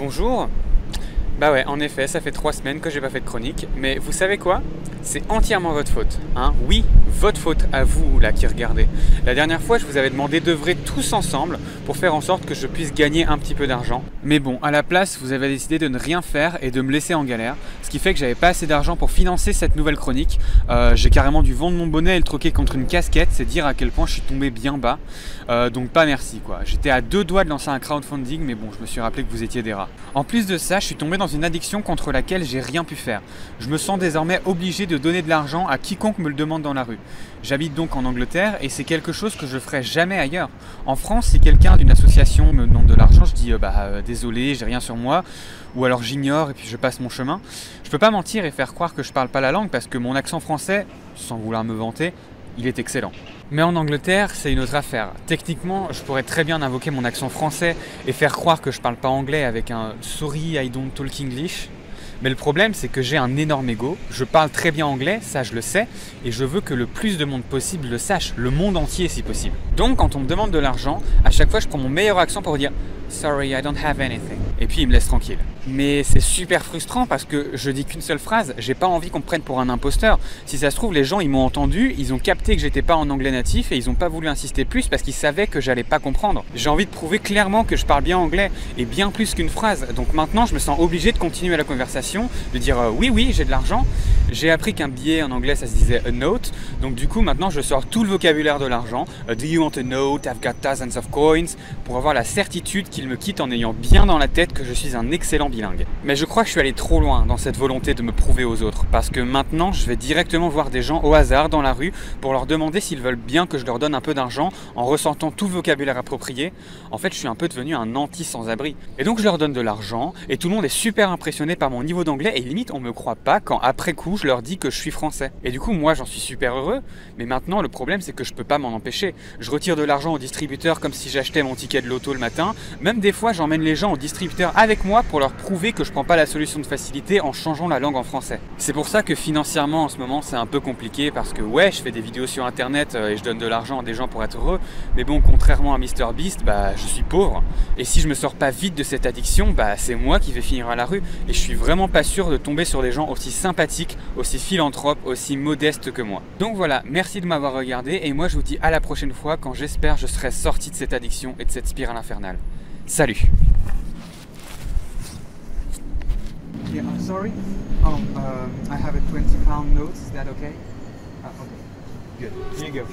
Bonjour. Bah ouais, en effet, ça fait 3 semaines que j'ai pas fait de chronique, mais vous savez quoi? C'est entièrement votre faute, hein? Oui, votre faute à vous là qui regardez. La dernière fois, je vous avais demandé d'œuvrer tous ensemble pour faire en sorte que je puisse gagner un petit peu d'argent. Mais bon, à la place, vous avez décidé de ne rien faire et de me laisser en galère, ce qui fait que j'avais pas assez d'argent pour financer cette nouvelle chronique. J'ai carrément dû vendre mon bonnet et le troquer contre une casquette, c'est dire à quel point je suis tombé bien bas. Donc pas merci quoi. J'étais à 2 doigts de lancer un crowdfunding, mais bon, je me suis rappelé que vous étiez des rats. En plus de ça, je suis tombé dans une addiction contre laquelle j'ai rien pu faire. Je me sens désormais obligé de donner de l'argent à quiconque me le demande dans la rue. J'habite donc en Angleterre et c'est quelque chose que je ferais jamais ailleurs. En France, si quelqu'un d'une association me demande de l'argent, je dis désolé, j'ai rien sur moi, ou alors j'ignore et puis je passe mon chemin. Je peux pas mentir et faire croire que je parle pas la langue parce que mon accent français, sans vouloir me vanter, il est excellent. Mais en Angleterre, c'est une autre affaire. Techniquement, je pourrais très bien invoquer mon accent français et faire croire que je parle pas anglais avec un sorry, I don't talk English. Mais le problème, c'est que j'ai un énorme ego, je parle très bien anglais, ça je le sais, et je veux que le plus de monde possible le sache, le monde entier si possible. Donc quand on me demande de l'argent, à chaque fois je prends mon meilleur accent pour dire « Sorry, I don't have anything ». Et puis il me laisse tranquille. Mais c'est super frustrant parce que je dis qu'une seule phrase, j'ai pas envie qu'on me prenne pour un imposteur. Si ça se trouve, les gens ils m'ont entendu, ils ont capté que j'étais pas en anglais natif et ils ont pas voulu insister plus parce qu'ils savaient que j'allais pas comprendre. J'ai envie de prouver clairement que je parle bien anglais et bien plus qu'une phrase. Donc maintenant je me sens obligé de continuer la conversation, de dire oui j'ai de l'argent. J'ai appris qu'un billet en anglais ça se disait a note, donc du coup maintenant je sors tout le vocabulaire de l'argent. Do you want a note? I've got thousands of coins, pour avoir la certitude qu'il me quitte en ayant bien dans la tête que je suis un excellent bilingue. Mais je crois que je suis allé trop loin dans cette volonté de me prouver aux autres, parce que maintenant je vais directement voir des gens au hasard dans la rue pour leur demander s'ils veulent bien que je leur donne un peu d'argent en ressortant tout le vocabulaire approprié. En fait je suis un peu devenu un anti sans-abri. Et donc je leur donne de l'argent et tout le monde est super impressionné par mon niveau d'anglais et limite on me croit pas quand après coup je leur dis que je suis français. Et du coup moi j'en suis super heureux, mais maintenant le problème c'est que je peux pas m'en empêcher. Je retire de l'argent au distributeur comme si j'achetais mon ticket de loto le matin, même des fois j'emmène les gens au distributeur avec moi pour leur prouver que je prends pas la solution de facilité en changeant la langue en français. C'est pour ça que financièrement en ce moment c'est un peu compliqué parce que ouais je fais des vidéos sur internet et je donne de l'argent à des gens pour être heureux, mais bon contrairement à MrBeast, je suis pauvre et si je me sors pas vite de cette addiction, c'est moi qui vais finir à la rue et je suis vraiment pas sûr de tomber sur des gens aussi sympathiques, aussi philanthropes, aussi modestes que moi. Donc voilà, merci de m'avoir regardé et moi je vous dis à la prochaine fois quand j'espère je serai sorti de cette addiction et de cette spirale infernale. Salut! Yeah, I'm sorry. I have a £20 note. Is that okay? Okay. Good. Here you go.